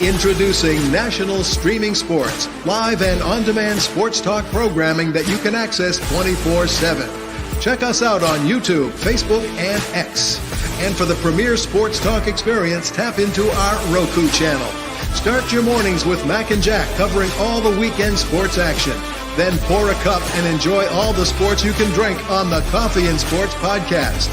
Introducing National Streaming Sports, live and on-demand sports talk programming that you can access 24/7. Check us out on YouTube, Facebook, and X. And for the premier sports talk experience, tap into our Roku channel. Start your mornings with Mac and Jack covering all the weekend sports action. Then pour a cup and enjoy all the sports you can drink on the Coffee and Sports podcast.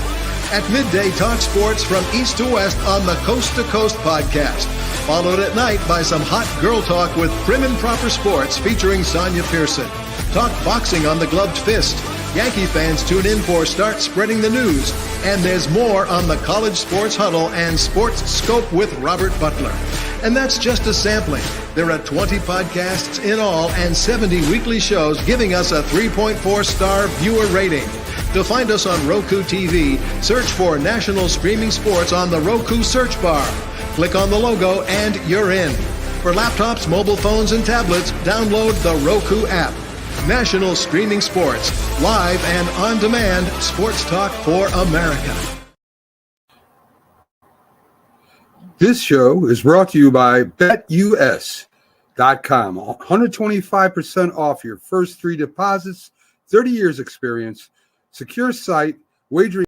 At midday, talk sports from east to west on the Coast to Coast podcast. Followed at night by some hot girl talk with Prim and Proper Sports featuring Sonia Pearson. Talk boxing on the Gloved Fist. Yankee fans tune in for Start Spreading the News. And there's more on the College Sports Huddle and Sports Scope with Robert Butler. And that's just a sampling. There are 20 podcasts in all and 70 weekly shows giving us a 3.4-star viewer rating. To find us on Roku TV, search for National Streaming Sports on the Roku search bar. Click on the logo and you're in. For laptops, mobile phones, and tablets, download the Roku app. National Streaming Sports, live and on-demand sports talk for America. This show is brought to you by BetUS.com. 125% off your first 3 deposits, 30 years experience, secure site, wagering.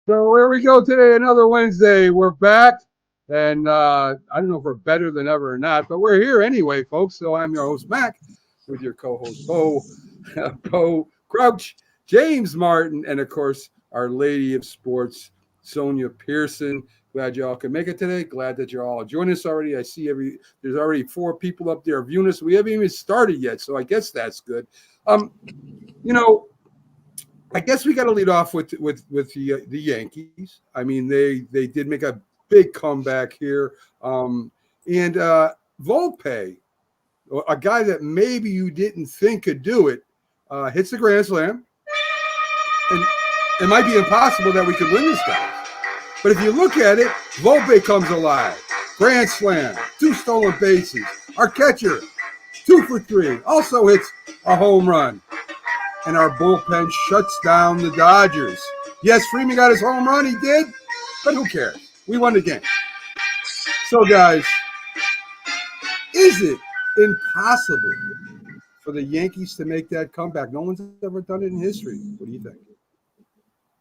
So here we go today, another Wednesday. We're back, and I don't know if we're better than ever or not, but we're here anyway, folks. So I'm your host, Mac, with your co-host, Bo Crouch, James Martin, and, of course, our Lady of Sports, Sonia Pearson. Glad you all can make it today. Glad that you're all joining us already. I see there's already 4 people up there viewing us. We haven't even started yet, so I guess that's good. I guess we got to lead off with the Yankees. I mean, they did make a big comeback here. And Volpe, a guy that maybe you didn't think could do it, hits the grand slam. And it might be impossible that we could win this guy. But if you look at it, Volpe comes alive. Grand slam, 2 stolen bases. Our catcher, 2 for 3, also hits a home run. And our bullpen shuts down the Dodgers. Yes, Freeman got his home run. He did. But who cares? We won the game. So, guys, is it impossible for the Yankees to make that comeback? No one's ever done it in history. What do you think?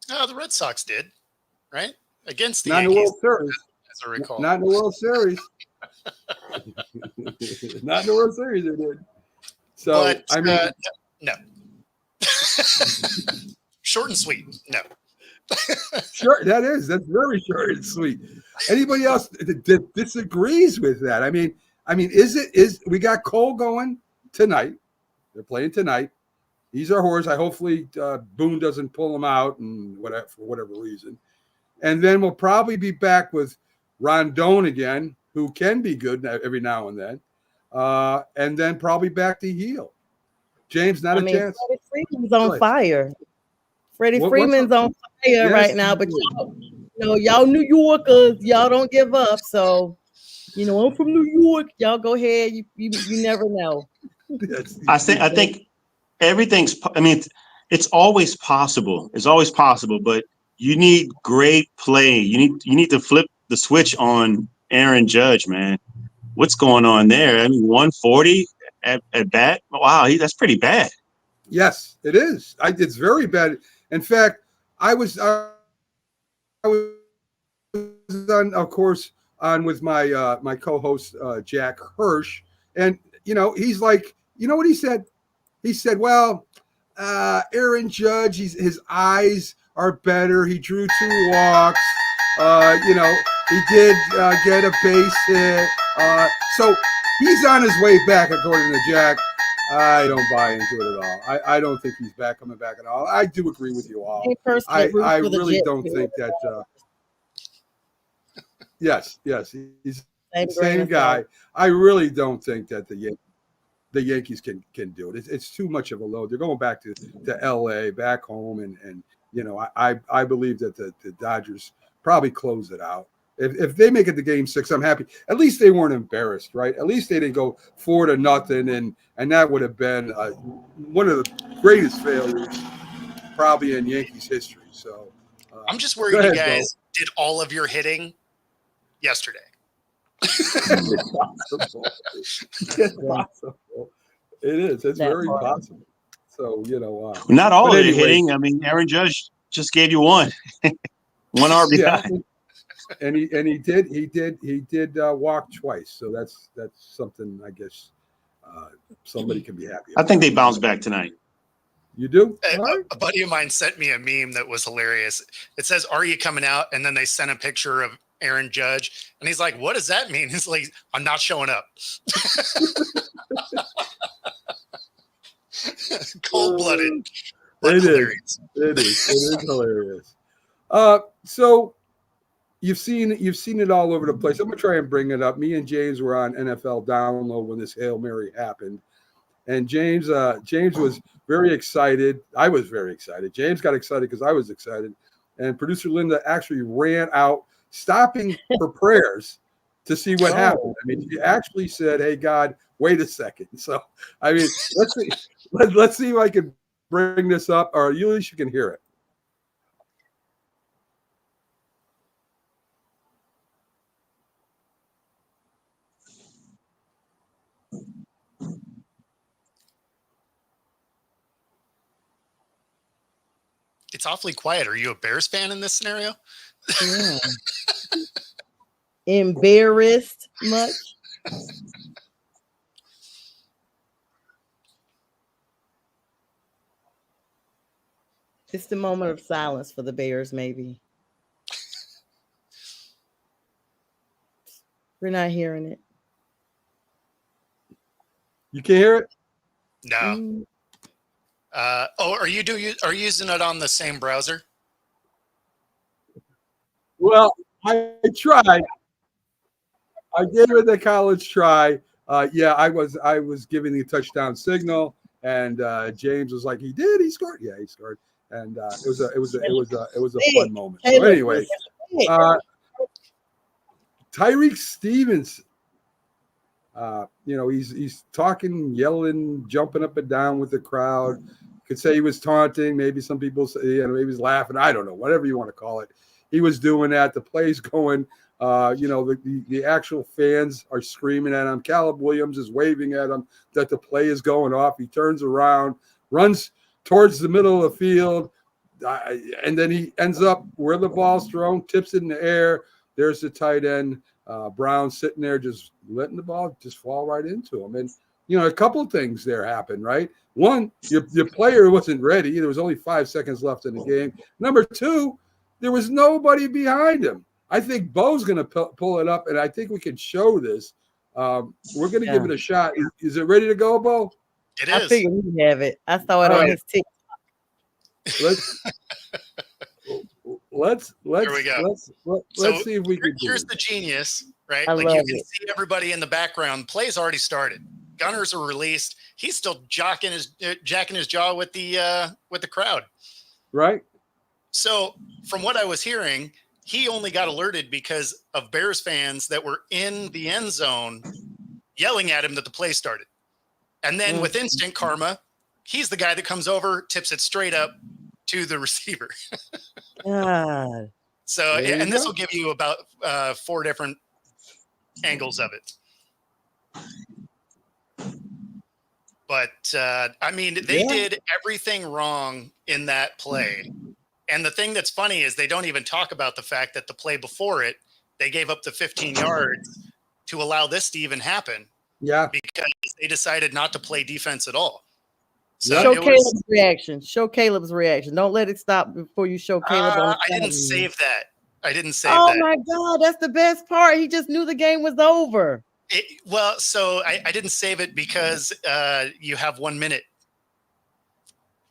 The Red Sox did, right? Against the Yankees. Not in the World Series. As I recall. Not in the World Series. Not in the World Series they did. So, but, no. Short and sweet. No. Sure, that's very short and sweet. Anybody else that disagrees with that? I mean, is we got Cole going tonight? They're playing tonight. He's our horse. Hopefully Boone doesn't pull him out and whatever for whatever reason. And then we'll probably be back with Rondon again, who can be good every now and then. And then probably back to heel. James, not a chance. Freddie Freeman's on fire. Freddie Freeman's on fire right now, but y'all New Yorkers, y'all don't give up. So, I'm from New York. Y'all go ahead. You never know. I think everything's. I mean, it's always possible. It's always possible, but you need great play. You need to flip the switch on Aaron Judge, man. What's going on there? I mean, 140 at bat. Wow, that's pretty bad. Yes, it is. It's very bad. In fact, I was on, of course, with my my co-host Jack Hirsch, and he's like, what he said? He said, "Well, Aaron Judge, his eyes are better. He drew 2 walks. He did get a base hit. So he's on his way back, according to Jack. I don't buy into it at all. I don't think he's coming back at all. I do agree with you all. Me personally root I for the really Jets don't too. think that. Yes, he's Same the same grain guy. of I really don't think that the Yankees can do it. It's too much of a load. They're going back to LA, back home, and I believe that the Dodgers probably close it out. If they make it to Game 6, I'm happy. At least they weren't embarrassed, right? At least they didn't go 4-0, and that would have been one of the greatest failures probably in Yankees history. So I'm just worried you guys did all of your hitting yesterday. It's possible. It's possible. It is. It's very possible. So not all of anyway, it hitting. I mean, Aaron Judge just gave you one RBI. Yeah, and he did walk twice. So that's something I guess somebody can be happy about. I think they bounce back tonight. You do? A buddy of mine sent me a meme that was hilarious. It says, "Are you coming out?" And then they sent a picture of Aaron Judge, and he's like, "What does that mean?" He's like, "I'm not showing up." Cold-blooded. But hilarious. It is hilarious. So you've seen it all over the place. I'm gonna try and bring it up. Me and James were on NFL Download when this Hail Mary happened, and James was very excited. I was very excited. James got excited because I was excited, and producer Linda actually ran out, stopping her prayers to see what happened. I mean, she actually said, "Hey God, wait a second." So I mean, let's see if I can bring this up, or at least you can hear it. It's awfully quiet. Are you a Bears fan in this scenario? Yeah. Embarrassed much? Just a moment of silence for the Bears, maybe. We're not hearing it. You can hear it? No. Are you using it on the same browser? Well, I tried. I gave it the college try. I was giving the touchdown signal, and James was like, "He did. He scored. Yeah, he scored." And it was a fun moment. So anyway, Tyreek Stevens. He's talking, yelling, jumping up and down with the crowd. Could say he was taunting. Maybe some people say, maybe he's laughing. I don't know, whatever you want to call it. He was doing that. The play's going. The actual fans are screaming at him. Caleb Williams is waving at him that the play is going off. He turns around, runs towards the middle of the field, and then he ends up where the ball's thrown, tips it in the air. There's the tight end. Brown sitting there just letting the ball just fall right into him. And, a couple of things there happened, right? One, your player wasn't ready. There was only 5 seconds left in the game. Number two, there was nobody behind him. I think Bo's going to pull it up, and I think we can show this. We're going to give it a shot. Is it ready to go, Bo? It is. I figured we have it. I saw it on his TikTok. Let's Here we go. Let's see if we can. Here's the genius, right? I Like you love can it. see everybody in the background. Play's already started. Gunners are released. He's still jacking his jaw with the crowd. Right. So from what I was hearing, he only got alerted because of Bears fans that were in the end zone yelling at him that the play started. And then with instant karma, he's the guy that comes over, tips it straight up to the receiver. God. So, There you and this go. will give you about 4 different angles of it. But, they did everything wrong in that play. And the thing that's funny is they don't even talk about the fact that the play before it, they gave up the 15 yards to allow this to even happen. Yeah. Because they decided not to play defense at all. So Show it was, Caleb's reaction. Show Caleb's reaction. Don't let it stop before you show Caleb. I didn't save that. Oh that. my God, that's the best part. He just knew the game was over. Well, so I didn't save it because you have 1 minute.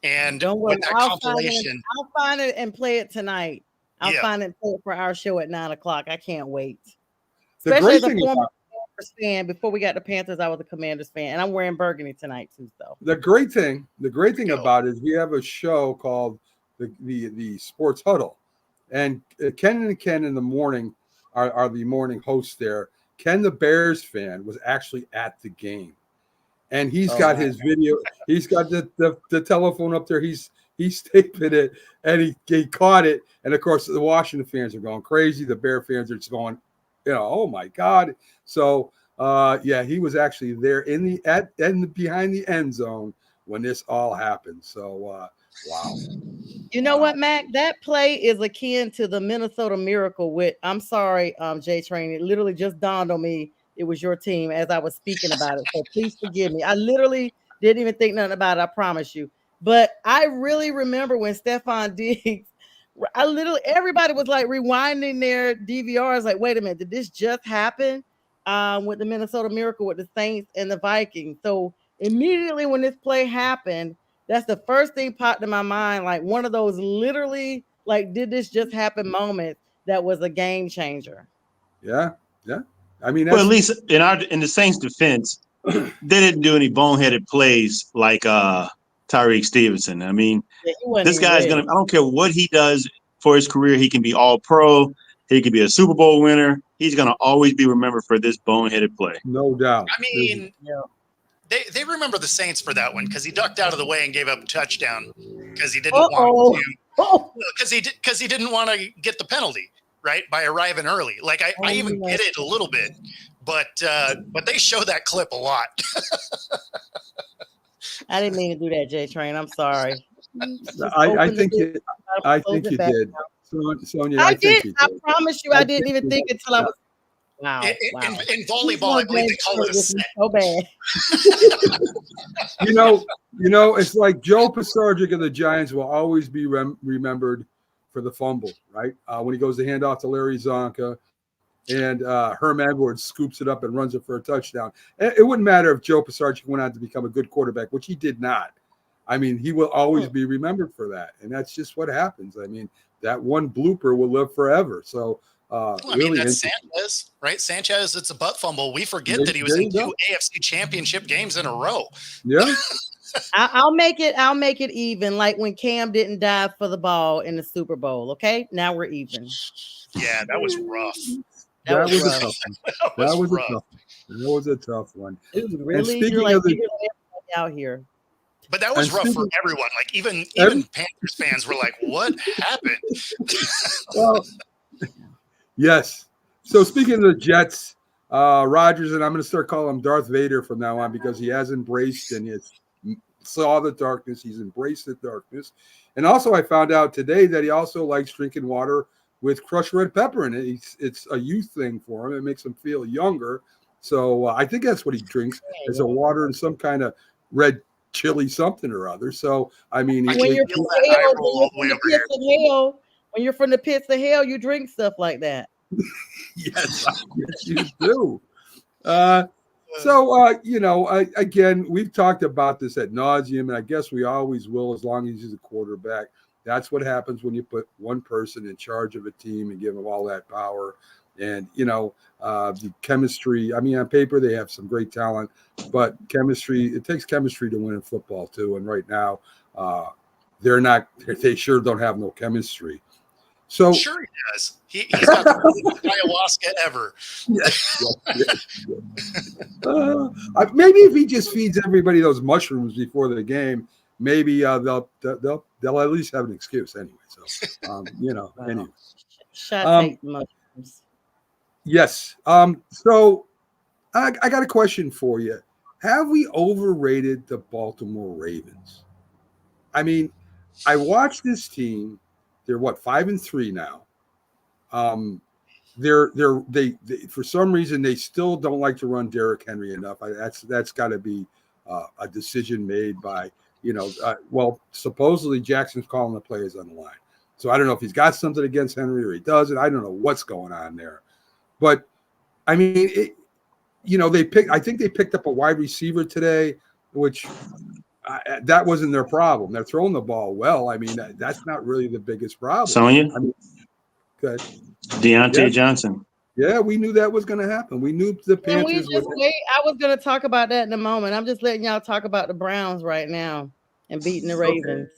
And Don't worry, with that I'll compilation, find it and play it tonight. I'll Yeah. find it and play it for our show at 9:00. I can't wait. The Especially great as a thing former about Commanders fan. Before we got the Panthers, I was a Commanders fan, and I'm wearing burgundy tonight too. So the great thing Go. about it is we have a show called the Sports Huddle, and Ken and Ken in the morning are the morning hosts there. Ken, the Bears fan, was actually at the game, and he's got his video. He's got the telephone up there. He's taping it, and he caught it. And of course, the Washington fans are going crazy. The Bear fans are just going, oh my God. So yeah, he was actually there behind the end zone when this all happened. So wow. you know what, Mac? That play is akin to the Minnesota Miracle. I'm sorry, Jay Train. It literally just dawned on me it was your team as I was speaking about it. So please forgive me. I literally didn't even think nothing about it. I promise you. But I really remember when Stephon Diggs, everybody was like rewinding their DVRs. Like, wait a minute, did this just happen? With the Minnesota Miracle with the Saints and the Vikings. So immediately when this play happened, that's the first thing popped in my mind. Like one of those literally like, did this just happen moments that was a game changer. Yeah. I mean, well, at least in the Saints' defense, they didn't do any boneheaded plays like Tyreek Stevenson. I mean, this guy's I don't care what he does for his career. He can be all pro. He could be a Super Bowl winner. He's going to always be remembered for this boneheaded play. No doubt. I mean, they remember the Saints for that one because he ducked out of the way and gave up a touchdown because he didn't want to. Because he didn't want to get the penalty, right, by arriving early. Like I even get it a little bit, but they show that clip a lot. I didn't mean to do that, Jay Train. I'm sorry. I think you did. Sonia, I did. I promise you, I didn't even think until I was. Wow. In volleyball, I believe they call it a set. So bad. It's like Joe Pisarcik of the Giants will always be remembered for the fumble, right? When he goes to hand off to Larry Zonka, and Herm Edwards scoops it up and runs it for a touchdown. It wouldn't matter if Joe Pisarcik went on to become a good quarterback, which he did not. I mean, he will always be remembered for that, and that's just what happens. I mean, that one blooper will live forever. So, really, that's Sanchez, right? Sanchez, it's a butt fumble. We forget that he was in 2 AFC Championship games in a row. Yeah. I'll make it even, like when Cam didn't dive for the ball in the Super Bowl. Okay, now we're even. Yeah, that was rough. That was a tough one. It was really, you're like out here. But that was rough for everyone. Like even Panthers fans were like, "What happened?" Well, yes. So speaking of the Jets, Rodgers, and I'm going to start calling him Darth Vader from now on because he has embraced and he saw the darkness. He's embraced the darkness. And also, I found out today that he also likes drinking water with crushed red pepper in it. It's a youth thing for him. It makes him feel younger. So I think that's what he drinks is a water and some kind of red chili something or other. So I mean, when you're from the pits of hell, you drink stuff like that. Yes, you do. Again, we've talked about this ad nauseum, and I guess we always will as long as he's a quarterback. That's what happens when you put one person in charge of a team and give them all that power. And, the chemistry, I mean, on paper, they have some great talent, but it takes chemistry to win in football too. And right now, they sure don't have no chemistry. So sure he does. He's got the best ayahuasca ever. Maybe if he just feeds everybody those mushrooms before the game, maybe they'll at least have an excuse anyway. So, anyway. Shot mushrooms. Yes. So I got a question for you. Have we overrated the Baltimore Ravens? I mean, I watched this team. They're 5-3 now. They for some reason they still don't like to run Derrick Henry enough. That's got to be a decision made by supposedly Jackson's calling the players on the line. So I don't know if he's got something against Henry or he doesn't. I don't know what's going on there. But I mean, I think they picked up a wide receiver today, which that wasn't their problem. They're throwing the ball well. I mean, that's not really the biggest problem. Sonya? I mean, good. Deontay Johnson. Yeah, we knew that was going to happen. We knew the Can we Panthers just would. wait? I was going to talk about that in a moment. I'm just letting y'all talk about the Browns right now and beating the Ravens.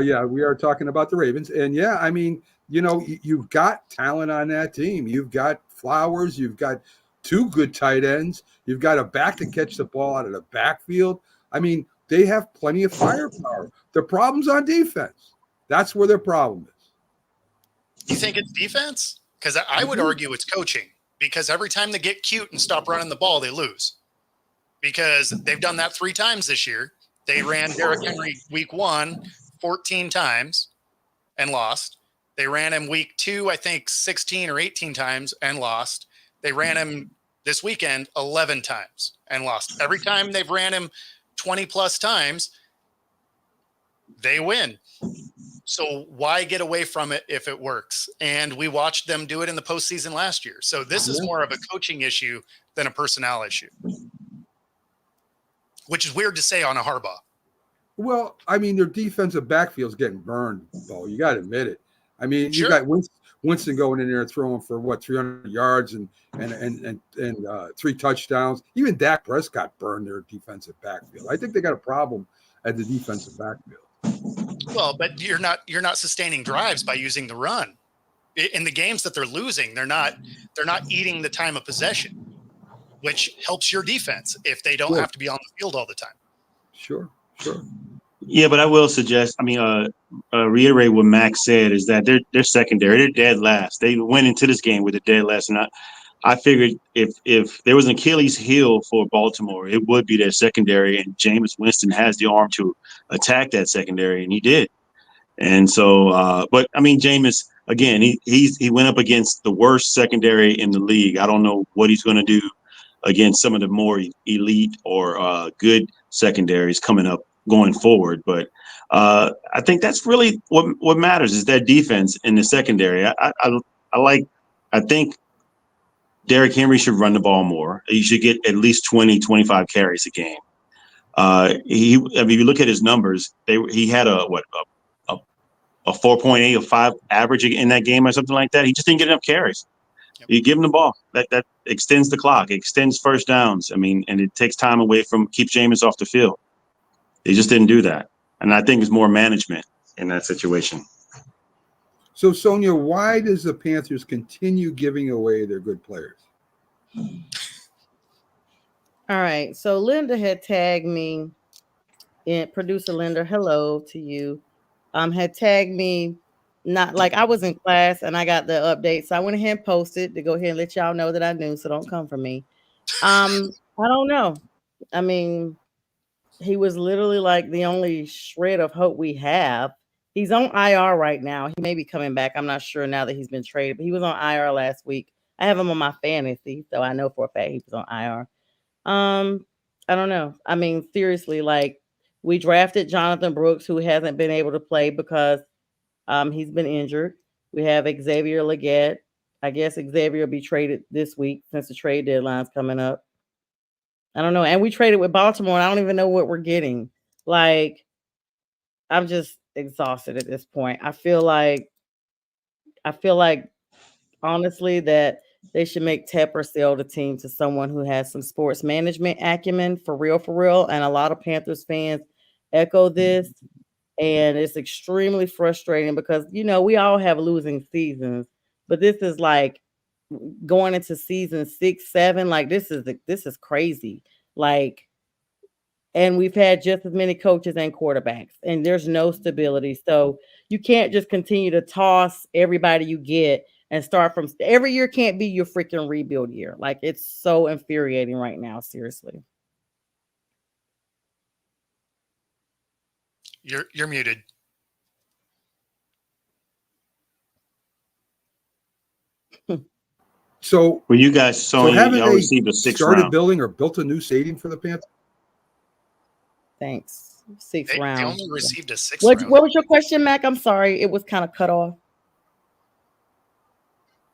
Yeah, we are talking about the Ravens. And yeah, I mean, you've got talent on that team. You've got Flowers. You've got 2 good tight ends. You've got a back to catch the ball out of the backfield. I mean, they have plenty of firepower. The problem's on defense. That's where their problem is. You think it's defense? Because I would argue it's coaching. Because every time they get cute and stop running the ball, they lose. Because they've done that 3 times this year. They ran Derrick Henry week 1 14 times and lost. They ran him week 2, I think 16 or 18 times and lost. They ran him this weekend 11 times and lost. Every time they've ran him 20 plus times, they win. So why get away from it if it works? And we watched them do it in the postseason last year. So this is more of a coaching issue than a personnel issue, which is weird to say on a Harbaugh. Well, I mean, their defensive backfield's getting burned, Bo. You got to admit it. I mean, Sure. You got Winston going in there and throwing for 300 yards and 3 touchdowns. Even Dak Prescott burned their defensive backfield. I think they got a problem at the defensive backfield. Well, but you're not sustaining drives by using the run. In the games that they're losing, they're not eating the time of possession, which helps your defense if they don't have to be on the field all the time. Sure. Yeah, but I will suggest, reiterate what Max said, is that they're secondary. They're dead last. They went into this game with a dead last. And I figured if there was an Achilles heel for Baltimore, it would be their secondary. And Jameis Winston has the arm to attack that secondary, and he did. And so, but I mean, Jameis, again, he went up against the worst secondary in the league. I don't know what he's going to do against some of the more elite or good secondaries coming up going forward. But I think that's really what matters is that defense in the secondary. I think Derrick Henry should run the ball more. He should get at least 20, 25 carries a game. If you look at his numbers, he had a 4.8 or 5 average in that game or something like that. He just didn't get enough carries. Yep. You give him the ball. That extends the clock. It extends first downs. I mean, and it takes time away from keeps Jameis off the field. They just didn't do that. And I think it's more management in that situation. So, Sonia, why does the Panthers continue giving away their good players? All right. So Linda had tagged me, and producer Linda, hello to you. Had tagged me, not like I was in class and I got the update. So I went ahead and posted to go ahead and let y'all know that I knew. So don't come for me. I don't know. I mean, he was literally like the only shred of hope we have. He's on IR right now. He may be coming back. I'm not sure now that he's been traded, but he was on IR last week. I have him on my fantasy, so I know for a fact he was on IR. I don't know. I mean, seriously, like we drafted Jonathan Brooks, who hasn't been able to play because he's been injured. We have Xavier Legette. I guess Xavier will be traded this week since the trade deadline's coming up. I don't know. And we traded with Baltimore, and I don't even know what we're getting. Like, I'm just exhausted at this point. I feel like honestly that they should make Tepper sell the team to someone who has some sports management acumen for real. And a lot of Panthers fans echo this. And it's extremely frustrating because, we all have losing seasons, but this is like going into season 6, 7. Like this is crazy. Like, and we've had just as many coaches and quarterbacks, and there's no stability. So you can't just continue to toss everybody you get and start from every year can't be your freaking rebuild year. Like it's so infuriating right now. Seriously. You're muted. So well, you guys y'all received a 6th started round. building or built a new stadium for the Panthers? Thanks. 6th round. They only received a 6th round. What was your question, Mac? I'm sorry. It was kind of cut off.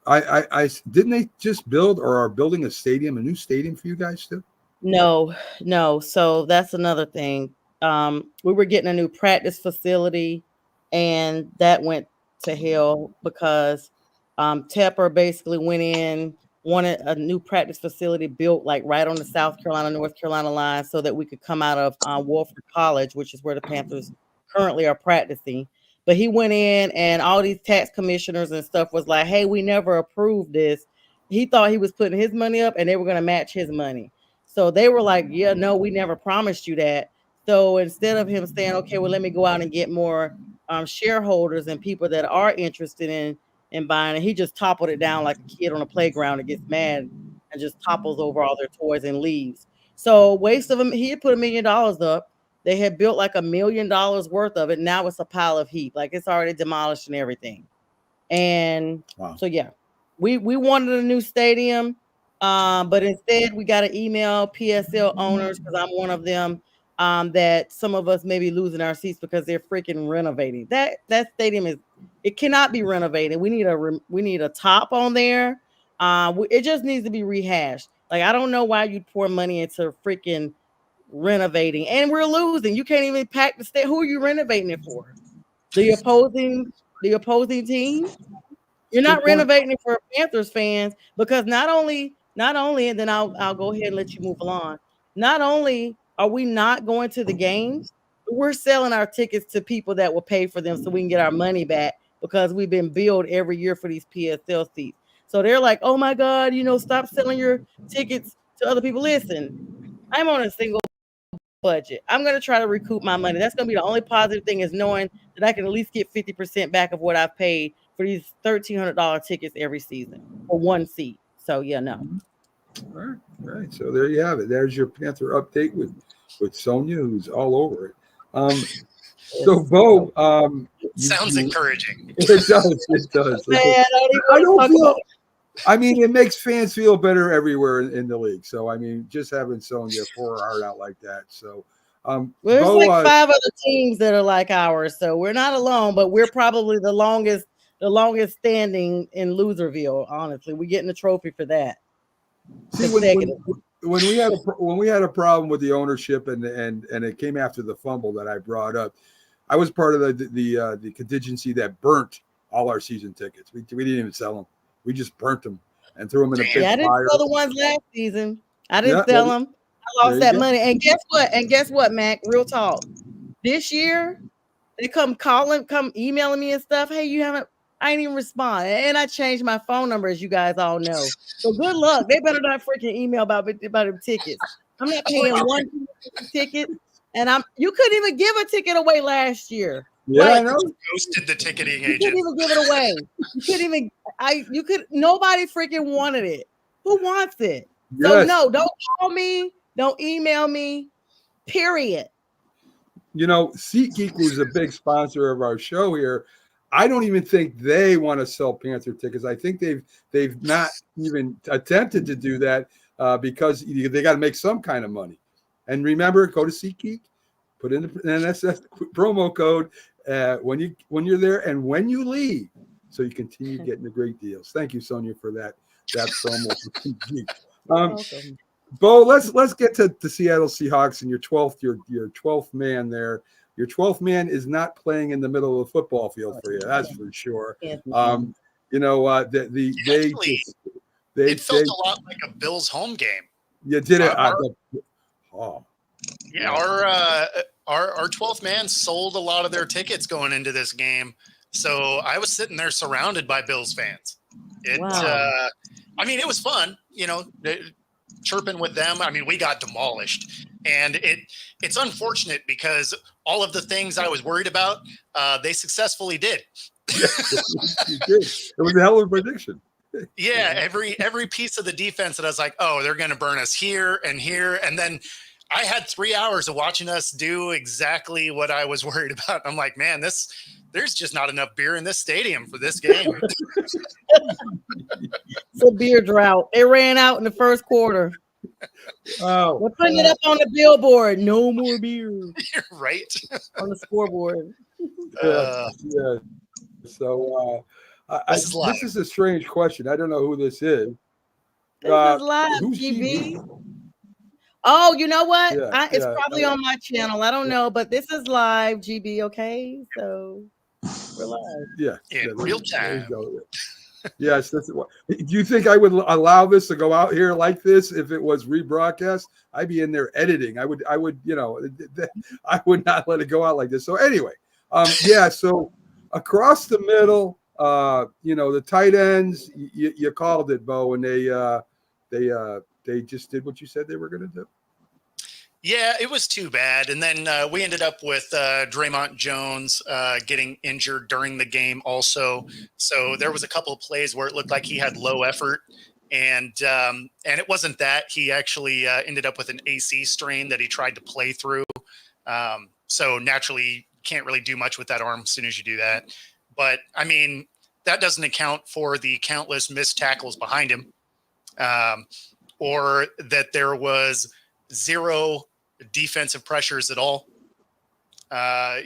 I didn't they just build or are building a new stadium for you guys too? No. So that's another thing. We were getting a new practice facility, and that went to hell because Tepper basically went in, wanted a new practice facility built like right on the South Carolina, North Carolina line so that we could come out of Wofford College, which is where the Panthers currently are practicing. But he went in and all these tax commissioners and stuff was like, hey, we never approved this. He thought he was putting his money up and they were going to match his money. So they were like, yeah, no, we never promised you that. So instead of him saying, okay, well, let me go out and get more shareholders and people that are interested in buying it, he just toppled it down like a kid on a playground that gets mad and just topples over all their toys and leaves. So waste of him, he had put $1 million up. They had built like $1 million worth of it. Now it's a pile of heap. Like it's already demolished and everything. And so, yeah, we wanted a new stadium. But instead we got to email PSL owners, because I'm one of them, that some of us may be losing our seats because they're freaking renovating. That stadium it cannot be renovated. We need a top on there. It just needs to be rehashed. Like, I don't know why you'd pour money into freaking renovating, and we're losing. You can't even pack the state. Who are you renovating it for? The opposing team? You're not renovating it for Panthers fans, because not only, and then I'll go ahead and let you move along. Not only are we not going to the games, but we're selling our tickets to people that will pay for them so we can get our money back, because we've been billed every year for these PSL seats. So they're like, oh my God, stop selling your tickets to other people. Listen, I'm on a single budget. I'm going to try to recoup my money. That's going to be the only positive thing, is knowing that I can at least get 50% back of what I've paid for these $1,300 tickets every season for one seat. So yeah, no. All right. So there you have it. There's your Panther update with Sonia, who's all over it. So Bo, sounds encouraging. It does. Man, I don't feel. I mean, it makes fans feel better everywhere in the league. So I mean, just having Sonia pour her heart out like that. So there's Bo, like 5 other teams that are like ours, so we're not alone, but we're probably the longest standing in Loserville. Honestly, we're getting a trophy for that. See, when we had a problem with the ownership and it came after the fumble that I brought up, I was part of the contingency that burnt all our season tickets. We didn't even sell them. We just burnt them and threw them in a big fire. I didn't sell the ones last season. I didn't sell them. I lost that money. And guess what, Mac? Real talk. This year, they come emailing me and stuff. Hey, I ain't even respond. And I changed my phone number, as you guys all know. So good luck. They better not freaking email about them tickets. I'm not paying one ticket. And you couldn't even give a ticket away last year. Yeah, I know. Ghosted the ticketing agent. You couldn't even give it away. Nobody freaking wanted it. Who wants it? Yes. So no, don't call me. Don't email me. Period. SeatGeek was a big sponsor of our show here. I don't even think they want to sell Panther tickets. I think they've not even attempted to do that because they got to make some kind of money. And remember, go to SeatGeek, put in the NSF promo code when you're there and when you leave, so you continue getting the great deals. Thank you, Sonia, for that promo for SeatGeek. Bo, let's get to the Seattle Seahawks and your 12th man there. Your 12th man is not playing in the middle of the football field for you. That's for sure. It felt a lot like a Bills home game. You did it. Yeah, our 12th man sold a lot of their tickets going into this game, so I was sitting there surrounded by Bills fans. It was fun, chirping with them. I mean, we got demolished, and it's unfortunate because all of the things I was worried about, they successfully did. You did. It was a hell of a prediction. Yeah, every piece of the defense that I was like, oh, they're going to burn us here, and then I had 3 hours of watching us do exactly what I was worried about. I'm like, man, there's just not enough beer in this stadium for this game. It's a beer drought. It ran out in the first quarter. Oh, we're putting it up on the billboard. No more beer. Right. On the scoreboard. Yeah. So, This is live. This is a strange question. I don't know who this is. This is live, Who's GB. Oh, you know what? Yeah, It's probably on my channel. I don't know, but this is live, GB. Okay, so we're live. Yeah, In real there you time. go. Yes, that's what. Do you think I would allow this to go out here like this if it was rebroadcast? I'd be in there editing. I would, I would not let it go out like this. So anyway, so across the middle, the tight ends, you called it, Bo, and they just did what you said they were going to do. Yeah, it was too bad. And then we ended up with Draymond Jones getting injured during the game also. So there was a couple of plays where it looked like he had low effort. And it wasn't that. He actually ended up with an AC strain that he tried to play through. So naturally, can't really do much with that arm as soon as you do that. But, I mean, that doesn't account for the countless missed tackles behind him, or that there was zero defensive pressures at all. There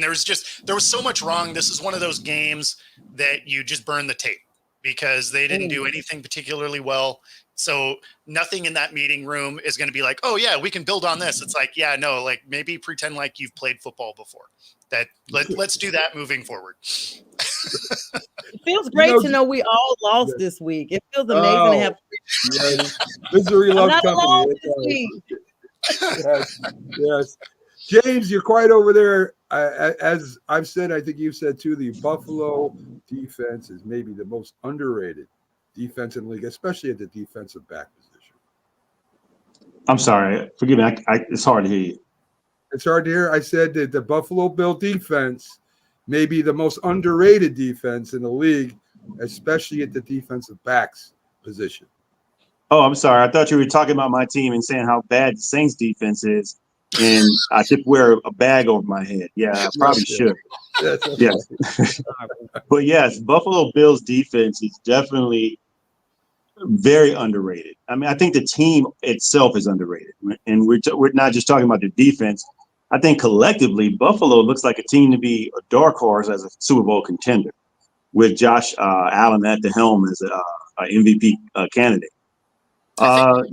was so much wrong. This is one of those games that you just burn the tape because they didn't do anything particularly well. So nothing in that meeting room is going to be like, oh yeah, we can build on this. It's like, yeah, no, like maybe pretend like you've played football before. Let's do that moving forward. It feels great to know we all lost this week. It feels amazing to have. Misery loves company. This week. Yes. James, you're quiet over there. As I've said, I think you've said too, the Buffalo defense is maybe the most underrated defense in the league, especially at the defensive back position. I'm sorry. Forgive me. It's hard to hear you. It's hard to hear. I said that the Buffalo Bill defense may be the most underrated defense in the league, especially at the defensive backs position. Oh, I'm sorry. I thought you were talking about my team and saying how bad the Saints defense is, and I should wear a bag over my head. Yeah, I probably should. Yes. But yes, Buffalo Bills defense is definitely very underrated. I mean, I think the team itself is underrated, and we're not just talking about the defense. I think collectively, Buffalo looks like a team to be a dark horse as a Super Bowl contender, with Josh Allen at the helm as a MVP candidate. I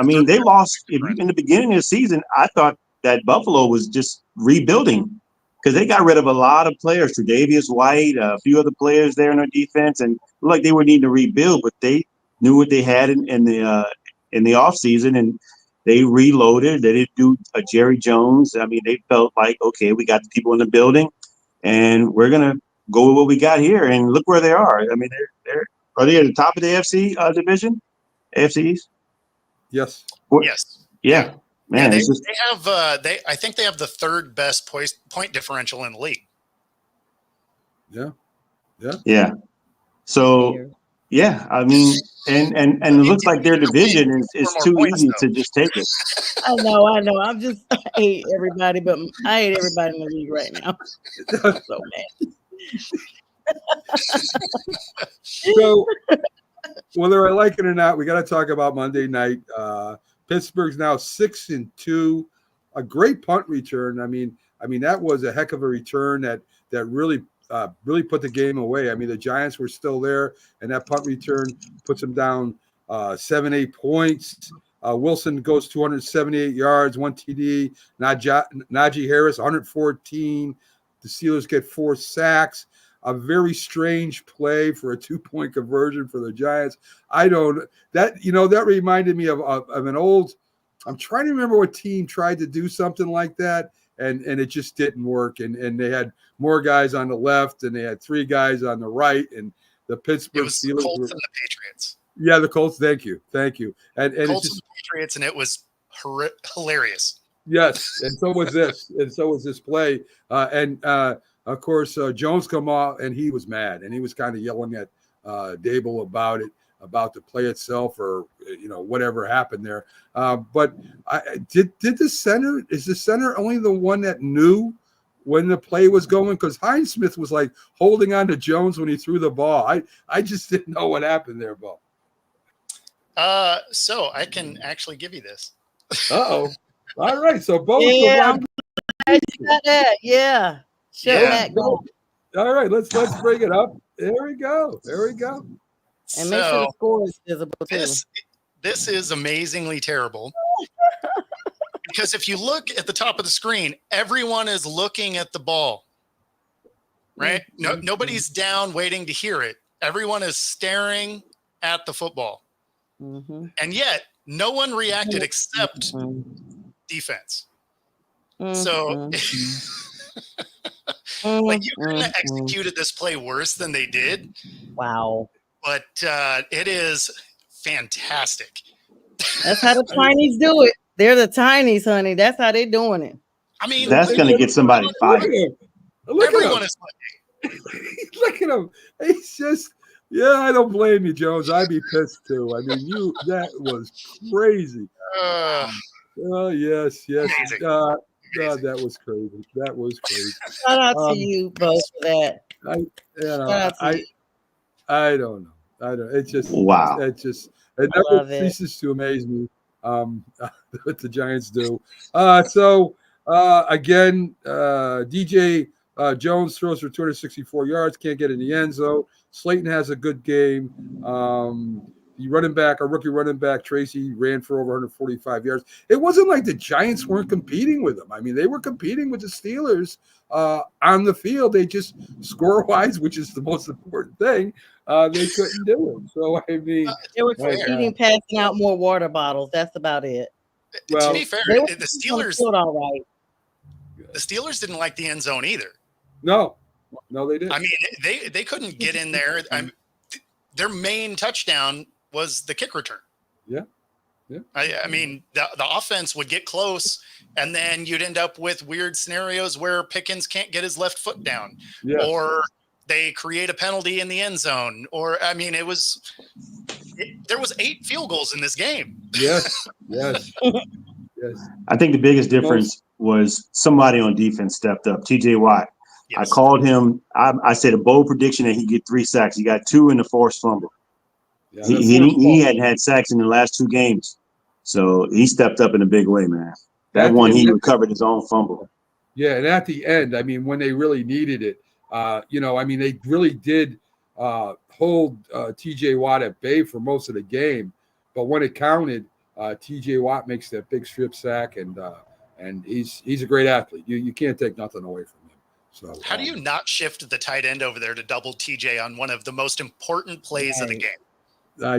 mean, they lost in the beginning of the season. I thought that Buffalo was just rebuilding because they got rid of a lot of players, Tre'Davious White, a few other players there in their defense, and looked like they were needing to rebuild, but they knew what they had in the offseason, and they reloaded. They didn't do a Jerry Jones. I mean, they felt like, okay, we got the people in the building, and we're gonna go with what we got here. And look where they are. I mean, are they at the top of the AFC division? AFC East? Yes. Yes. Yeah. Man, I think they have the third best point differential in the league. Yeah. So yeah, I mean, and it looks like their division is too easy to just take it. I know. I hate everybody, but I hate everybody in the league right now. So mad. So whether I like it or not, we got to talk about Monday night. Pittsburgh's now 6-2, a great punt return. I mean that was a heck of a return that really put the game away. I mean, the Giants were still there, and that punt return puts them down 7-8 points. Wilson goes 278 yards, 1 TD. Najee Harris 114. The Steelers get 4 sacks. A very strange play for a 2-point conversion for the Giants. That reminded me of an old, I'm trying to remember what team tried to do something like that, and it just didn't work. And they had more guys on the left, and they had 3 guys on the right, and the Pittsburgh Steelers. It was the Colts and the Patriots. Yeah, the Colts. Thank you. And Colts and the Patriots, and it was hilarious. Yes, and so was this play. Of course, Jones come out, and he was mad, and he was kind of yelling at Dable about it, about the play itself, or whatever happened there. But is the center only the one that knew when the play was going? Because Hines Smith was like holding on to Jones when he threw the ball. I just didn't know what happened there, Bo. So I can actually give you this. Uh-oh. All right. So Bo. Yeah, I'm glad you got that. Yeah. Sure, Matt, go. All right. Let's bring it up. There we go. There we go. And make sure the score is visible too. This is amazingly terrible. Because if you look at the top of the screen, everyone is looking at the ball. Right? Nobody's down waiting to hear it. Everyone is staring at the football. Mm-hmm. And yet, no one reacted except defense. So, like, you couldn't have executed this play worse than they did. Wow. But it is fantastic. That's how the Chinese do it. They're the Chinese, honey. That's how they're doing it. I mean, that's going to get somebody fired. Everyone is looking. Look at him. He's just, yeah, I don't blame you, Jones. I'd be pissed too. I mean, that was crazy. Oh, yes. God, that was crazy. That was crazy. Shout out to you both for that. I don't know. It's just wow. It never ceases to amaze me. What the Giants do. Again, DJ Jones throws for 264 yards, can't get in the end zone. Slayton has a good game. Our rookie running back, Tracy, ran for over 145 yards. It wasn't like the Giants weren't competing with them. I mean, they were competing with the Steelers on the field. They just, score-wise, which is the most important thing, they couldn't do it. So, I mean. They were competing, passing out more water bottles. That's about it. Well, to be fair, the Steelers all right. The Steelers didn't like the end zone either. No, they didn't. I mean, they couldn't get in there. Their main touchdown was the kick return. Yeah. I mean, the offense would get close, and then you'd end up with weird scenarios where Pickens can't get his left foot down, or they create a penalty in the end zone, or I mean, there was 8 field goals in this game. Yes. I think the biggest difference was somebody on defense stepped up. TJ Watt. Yes. I called him. I said a bold prediction that he'd get 3 sacks. He got 2 in the forced fumble. Yeah, he hadn't had sacks in the last 2 games. So he stepped up in a big way, man. That one, he recovered his own fumble. Yeah, and at the end, I mean, when they really needed it, they really did hold TJ Watt at bay for most of the game. But when it counted, TJ Watt makes that big strip sack, and he's a great athlete. You can't take nothing away from him. So how do you not shift the tight end over there to double TJ on one of the most important plays of the game? How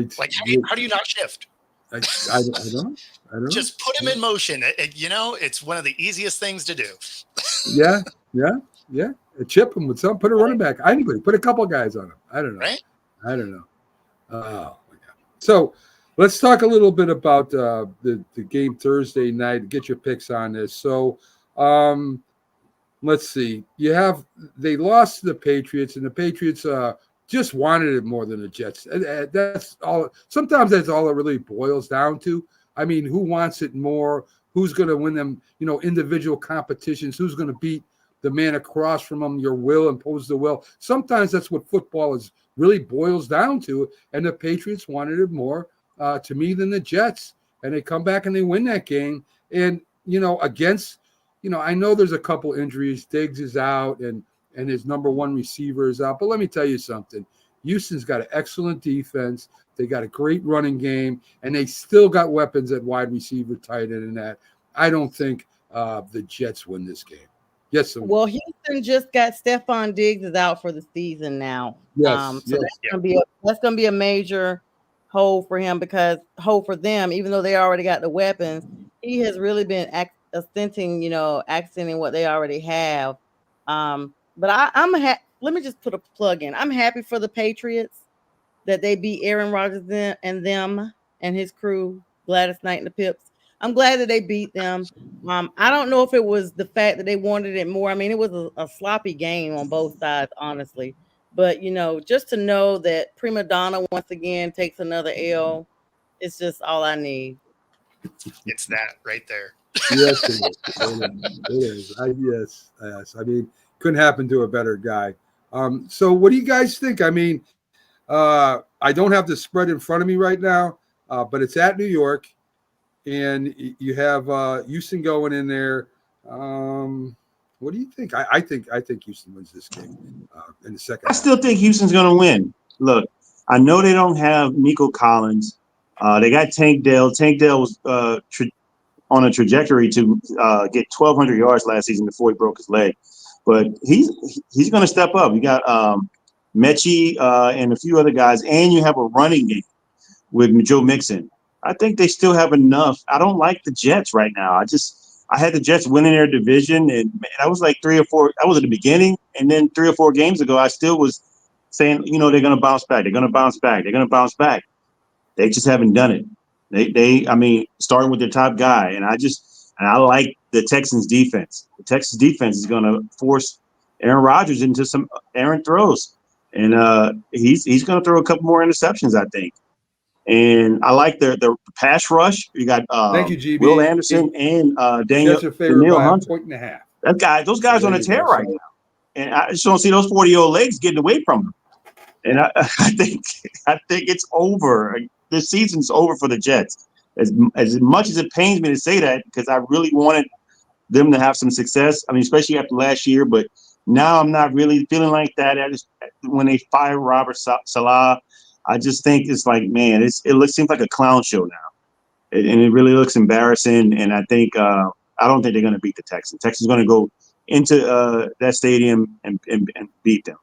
do you not shift? I don't. Just put him in motion. It's one of the easiest things to do. Yeah. Chip him with some. Put a running back. Anybody. Put a couple guys on him. I don't know. Right? I don't know. Oh my God. So let's talk a little bit about the game Thursday night. Get your picks on this. So let's see. They lost to the Patriots, and the Patriots just wanted it more than the Jets. That's all. Sometimes that's all it really boils down to. I mean, who wants it more? Who's going to win them? Individual competitions. Who's going to beat the man across from them? Your will impose the will. Sometimes that's what football is really boils down to. And the Patriots wanted it more to me than the Jets. And they come back and they win that game. And against, I know there's a couple injuries. Diggs is out and his number 1 receiver is out. But let me tell you something. Houston's got an excellent defense. They got a great running game, and they still got weapons at wide receiver, tight end, and that. I don't think the Jets win this game. Yes. Well, Houston just got Stephon Diggs is out for the season now. Yes. That's gonna be a major hole for him for them, even though they already got the weapons. He has really been accenting what they already have. But let me just put a plug in. I'm happy for the Patriots that they beat Aaron Rodgers and them and his crew, Gladys Knight and the Pips. I'm glad that they beat them. I don't know if it was the fact that they wanted it more. I mean, it was a sloppy game on both sides, honestly. But, just to know that Prima Donna once again takes another L, it's just all I need. It's that right there. Yes, it is. Yes. I mean, couldn't happen to a better guy. So what do you guys think? I mean, I don't have the spread in front of me right now, but it's at New York, and you have Houston going in there. What do you think? I think Houston wins this game in the second I half. still think Houston's going to win. Look, I know they don't have Nico Collins. They got Tank Dell. Tank Dell was on a trajectory to get 1,200 yards last season before he broke his leg. But he's going to step up. You got Mechie and a few other guys, and you have a running game with Joe Mixon. I think they still have enough. I don't like the Jets right now. I had the Jets winning their division, and man, I was like 3 or 4. I was at the beginning, and then 3 or 4 games ago, I still was saying, they're going to bounce back. They're going to bounce back. They're going to bounce back. They just haven't done it. I mean, starting with their top guy, and I like the Texans defense. The Texans defense is going to force Aaron Rodgers into some errant throws, and he's going to throw a couple more interceptions, I think. And I like the pass rush. You got Thank you, GB. Will Anderson and Daniel Hunter. 1.5. Those guys are on a tear right now, and I just don't see those 40-year-old legs getting away from them. And I think it's over. The season's over for the Jets. As much as it pains me to say that, because I really wanted them to have some success. I mean, especially after last year, but now I'm not really feeling like that. When they fired Robert Salah, I just think it's like, man, seems like a clown show now, and it really looks embarrassing. And I think I don't think they're going to beat the Texans. Texans going to go into that stadium and beat them.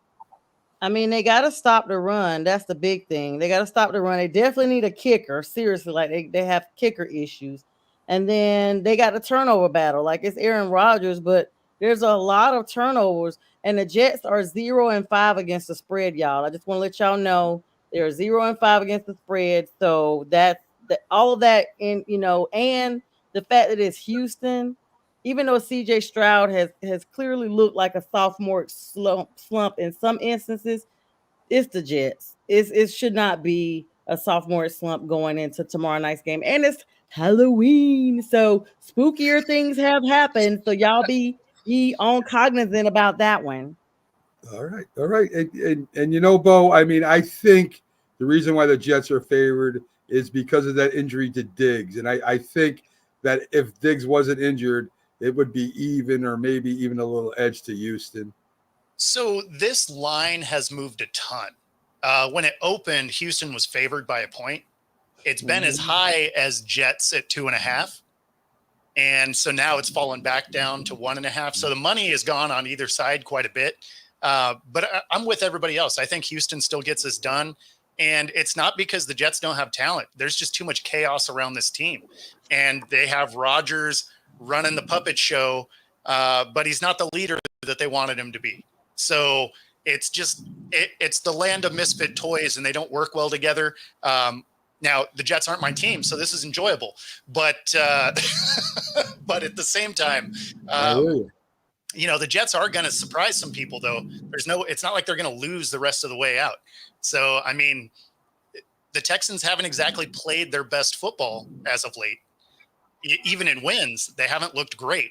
I mean, they got to stop the run. That's the big thing. They got to stop the run. They definitely need a kicker. Seriously, like they have kicker issues. And then they got the turnover battle. Like it's Aaron Rodgers, but there's a lot of turnovers. And the Jets are 0-5 against the spread, y'all. I just want to let y'all know they're 0-5 against the spread. So that's all of that in, and the fact that it's Houston. Even though CJ Stroud has clearly looked like a sophomore slump in some instances, it's the Jets. It should not be a sophomore slump going into tomorrow night's game. And it's Halloween, so spookier things have happened. So y'all be on cognizant about that one. All right. And Bo, I mean, I think the reason why the Jets are favored is because of that injury to Diggs. And I think that if Diggs wasn't injured, it would be even or maybe even a little edge to Houston. So this line has moved a ton. When it opened, Houston was favored by a point. It's been as high as Jets at 2.5. And so now it's fallen back down to 1.5. So the money has gone on either side quite a bit. But I'm with everybody else. I think Houston still gets this done. And it's not because the Jets don't have talent. There's just too much chaos around this team. And they have Rodgers running the puppet show, but he's not the leader that they wanted him to be. So it's just it's the land of misfit toys, and they don't work well together. Now the Jets aren't my team, so this is enjoyable. But but at the same time, the Jets are going to surprise some people, though. It's not like they're going to lose the rest of the way out. So I mean, the Texans haven't exactly played their best football as of late. Even in wins, they haven't looked great.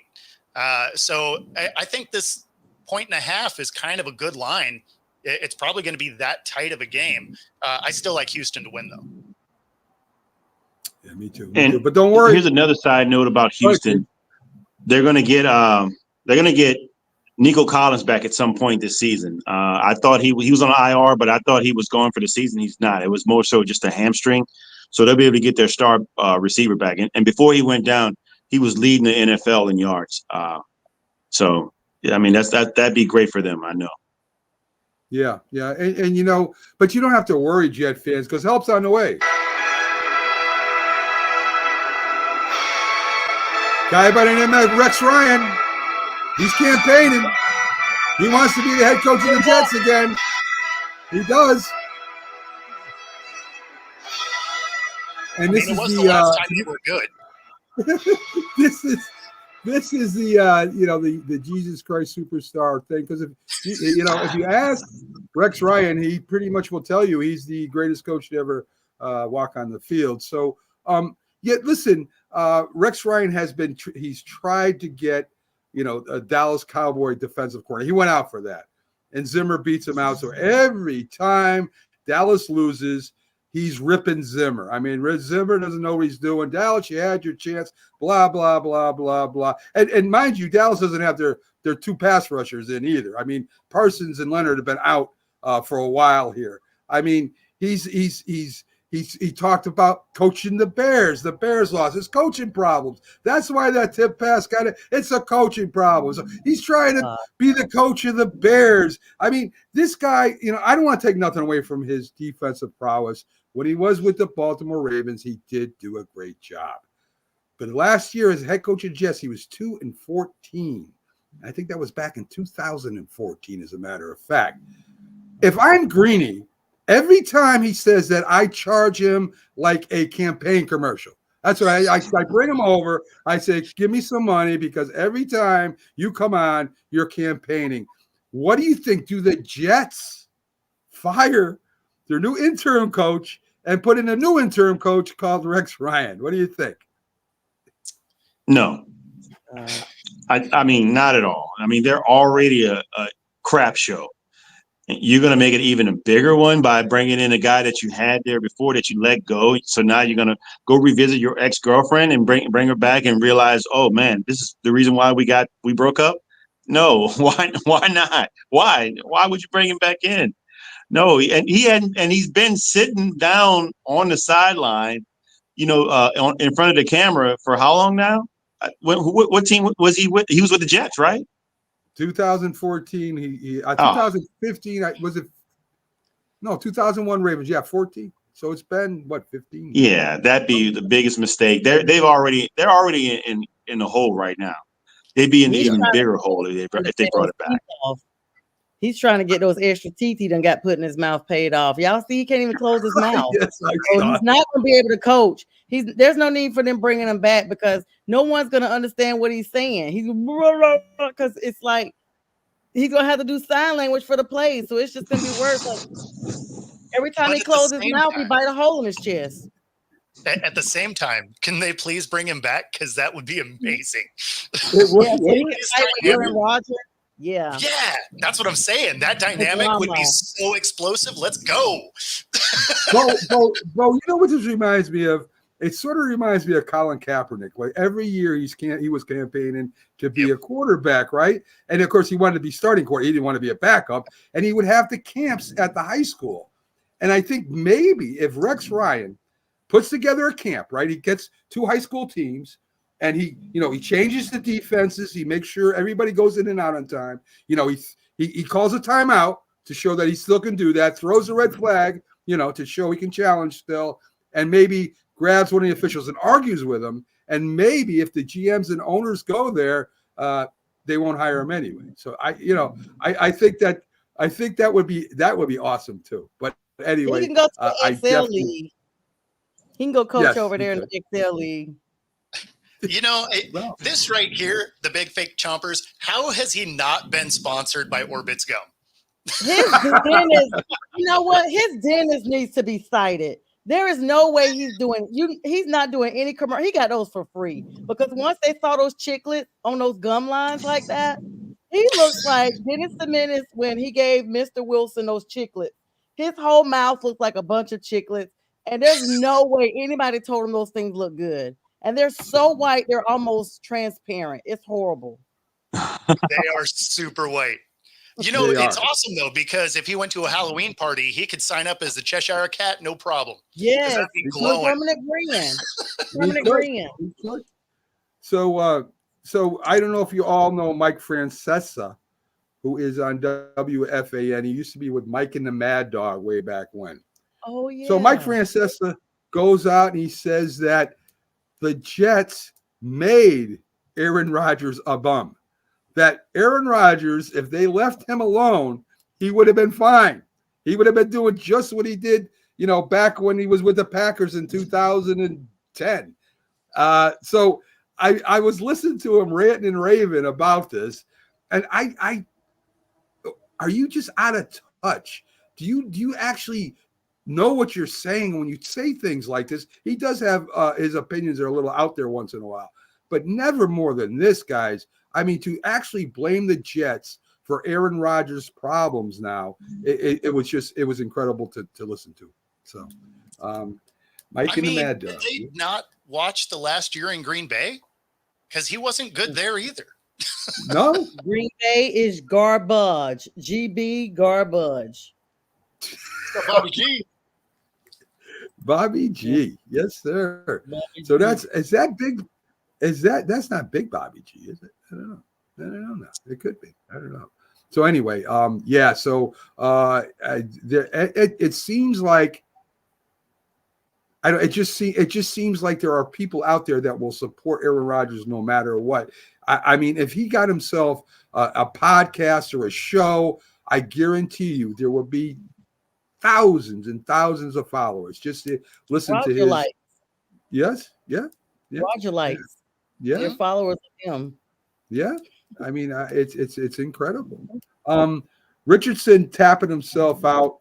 So I think this 1.5 is kind of a good line. It's probably going to be that tight of a game. I still like Houston to win, though. Yeah, me too. But don't worry. Here's another side note about Houston. They're going to get Nico Collins back at some point this season. I thought he was on IR, but I thought he was going for the season. He's not. It was more so just a hamstring. So they'll be able to get their star receiver back. And before he went down, he was leading the NFL in yards. So, yeah, I mean, that'd be great for them, I know. Yeah. And but you don't have to worry, Jet fans, because help's on the way. Guy by the name of Rex Ryan, he's campaigning. He wants to be the head coach of the Jets again. He does. And this is the last time they were good. this is the Jesus Christ superstar thing, because if you ask Rex Ryan, he pretty much will tell you he's the greatest coach to ever walk on the field. So yet listen, Rex Ryan he's tried to get a Dallas Cowboy defensive coordinator. He went out for that, and Zimmer beats him out. So every time Dallas loses, he's ripping Zimmer. I mean, Zimmer doesn't know what he's doing. Dallas, you had your chance, blah, blah, blah, blah, blah. And mind you, Dallas doesn't have their two pass rushers in either. I mean, Parsons and Leonard have been out for a while here. I mean, he talked about coaching the Bears. The Bears lost. It's coaching problems. That's why that tip pass got it. It's a coaching problem. So he's trying to be the coach of the Bears. I mean, this guy, I don't want to take nothing away from his defensive prowess. When he was with the Baltimore Ravens, he did do a great job. But last year as head coach of Jets, he was 2-14. I think that was back in 2014, as a matter of fact. If I'm Greeny, every time he says that, I charge him like a campaign commercial. That's what I bring him over. I say, give me some money because every time you come on, you're campaigning. What do you think? Do the Jets fire their new interim coach and put in a new interim coach called Rex Ryan? What do you think? No. I mean, not at all. I mean, they're already a crap show. You're going to make it even a bigger one by bringing in a guy that you had there before that you let go. So now you're going to go revisit your ex-girlfriend and bring her back and realize, oh man, this is the reason why we broke up. No, why not? Why would you bring him back in? No, and he's been sitting down on the sideline, in front of the camera for how long now? What team was he with? He was with the Jets, right? 2014. 2015. Was it? No, 2001 Ravens. Yeah, 14. So it's been what, 15 years? Yeah, that'd be the biggest mistake. They're already in the hole right now. They'd be in an even bigger hole if they brought it back. He's trying to get those extra teeth he done got put in his mouth paid off. Y'all see, he can't even close his mouth. Yes, so he's not going to be able to coach. There's no need for them bringing him back because no one's going to understand what he's saying. He's because it's like he's going to have to do sign language for the plays. So it's just going to be worse. Like, every time he closes his mouth, he bite a hole in his chest. At the same time, can they please bring him back? Because that would be amazing. Aaron Rodgers. Yeah, that's what I'm saying. That dynamic would be so explosive. Let's go. Bro, you know what this reminds me of? It sort of reminds me of Colin Kaepernick. Like every year he was campaigning to be a quarterback, right? And of course he wanted to be starting quarterback. He didn't want to be a backup. And he would have the camps at the high school. And I think maybe if Rex Ryan puts together a camp, right? He gets 2 high school teams. And he changes the defenses. He makes sure everybody goes in and out on time. He calls a timeout to show that he still can do that. Throws a red flag, to show he can challenge still. And maybe grabs one of the officials and argues with him. And maybe if the GMs and owners go there, they won't hire him anyway. So I think that would be awesome too. But anyway, he can go to the XL League. He can go coach over there in the XL League. This right here, the Big Fake Chompers, how has he not been sponsored by Orbitz Gum? His dentist, his dentist needs to be cited. There is no way he's not doing any commercial. He got those for free because once they saw those chiclets on those gum lines like that, he looks like Dennis the Menace when he gave Mr. Wilson those chiclets. His whole mouth looks like a bunch of chiclets, and there's no way anybody told him those things look good. And they're so white, they're almost transparent. It's horrible. They are super white. It's awesome, though, because if he went to a Halloween party, he could sign up as the Cheshire Cat, no problem. Yes, permanent green. So I don't know if you all know Mike Francesa, who is on WFAN. He used to be with Mike and the Mad Dog way back when. Oh, yeah. So Mike Francesa goes out and he says that the Jets made Aaron Rodgers a bum. That Aaron Rodgers, if they left him alone, he would have been fine. He would have been doing just what he did, back when he was with the Packers in 2010. So I was listening to him ranting and raving about this, and I are you just out of touch? Do you actually know what you're saying when you say things like this? He does have his opinions are a little out there once in a while, but never more than this, guys. I mean, to actually blame the Jets for Aaron Rodgers' problems now, it was incredible to listen to. So Mike and the Mad did Dog. they not watch the last year in Green Bay? Because he wasn't good there either. No, Green Bay is garbage. GB garbage. Bobby G. Bobby G. Yes, sir. Bobby So G. that's not big Bobby G, is it? I don't know now. It could be. I don't know. So anyway, yeah. So it seems like it just seems like there are people out there that will support Aaron Rodgers no matter what. I mean, if he got himself a podcast or a show, I guarantee you there will be thousands and thousands of followers just to listen to his. Likes. Yes. Yeah. Roger likes. Yeah. They're followers of him. Yeah. I mean, it's incredible. Richardson tapping himself out.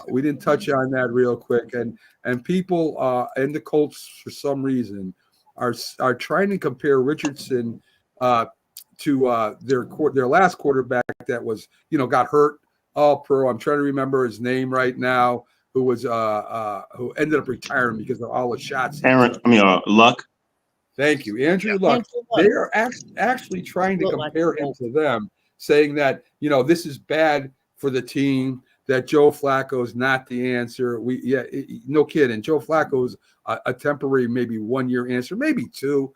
We didn't touch on that real quick, and people in the Colts for some reason are trying to compare Richardson to their last quarterback that was got hurt, all pro. I'm trying to remember his name right now. Who was who ended up retiring because of all the shots. Luck. Thank you, Andrew Luck. They are actually trying to compare him to them, saying that this is bad for the team. That Joe Flacco is not the answer. No kidding. Joe Flacco is a temporary, maybe 1 year answer, maybe 2.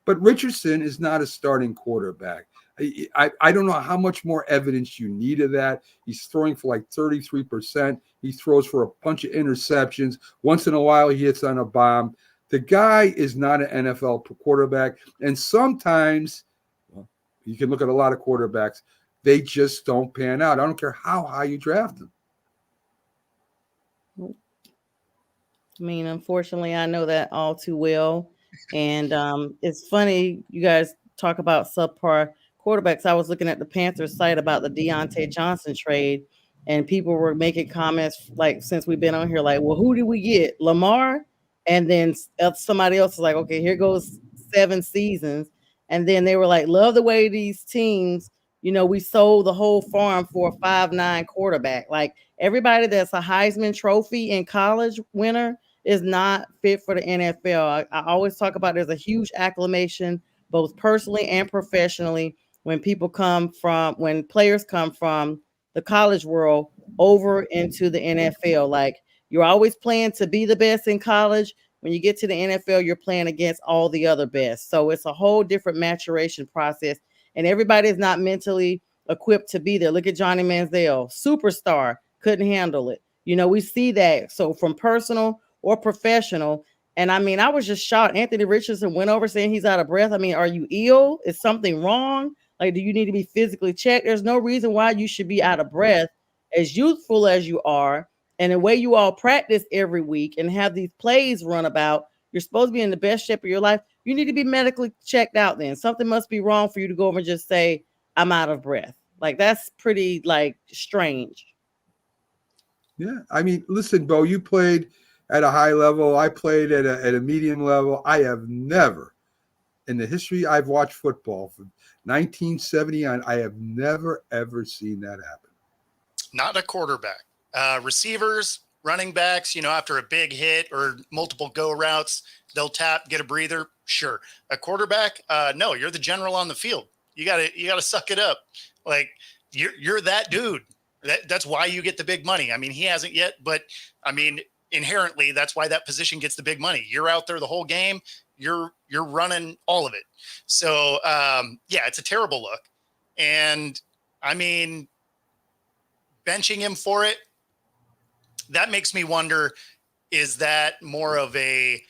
But Richardson is not a starting quarterback. I don't know how much more evidence you need of that. He's throwing for like 33%. He throws for a bunch of interceptions. Once in a while, he hits on a bomb. The guy is not an NFL quarterback. And sometimes, you can look at a lot of quarterbacks, they just don't pan out. I don't care how high you draft them. I mean, unfortunately, I know that all too well. And it's funny, you guys talk about subpar quarterbacks. I was looking at the Panthers site about the Deontay Johnson trade, and people were making comments like, since we've been on here, like, well, who did we get? Lamar? And then somebody else was like, okay, here goes 7 seasons. And then they were like, love the way these teams, we sold the whole farm for a 5'9" quarterback. Like, everybody that's a Heisman Trophy in college winner is not fit for the NFL. I always talk about there's a huge acclamation, both personally and professionally, when players come from the college world over into the NFL. Like, you're always playing to be the best in college. When you get to the NFL, you're playing against all the other best. So it's a whole different maturation process. And everybody is not mentally equipped to be there. Look at Johnny Manziel, superstar, couldn't handle it. We see that. So from personal or professional. And I mean, I was just shocked. Anthony Richardson went over saying he's out of breath. I mean, are you ill? Is something wrong? Like, do you need to be physically checked? There's no reason why you should be out of breath, as youthful as you are. And the way you all practice every week and have these plays run about, you're supposed to be in the best shape of your life. You need to be medically checked out then. Something must be wrong for you to go over and just say, I'm out of breath. Like, that's pretty, strange. Yeah. I mean, listen, Bo, you played at a high level. I played at a medium level. I have never, in the history I've watched football from 1970 on, I have never, ever seen that happen. Not a quarterback. Receivers, running backs, after a big hit or multiple go routes, they'll tap, get a breather. Sure. A quarterback, no, you're the general on the field. You gotta suck it up. Like, you're that dude. That's why you get the big money. I mean, he hasn't yet, but I mean, inherently, that's why that position gets the big money. You're out there the whole game. You're running all of it. So yeah, it's a terrible look. And I mean, benching him for it, that makes me wonder, is that more of a,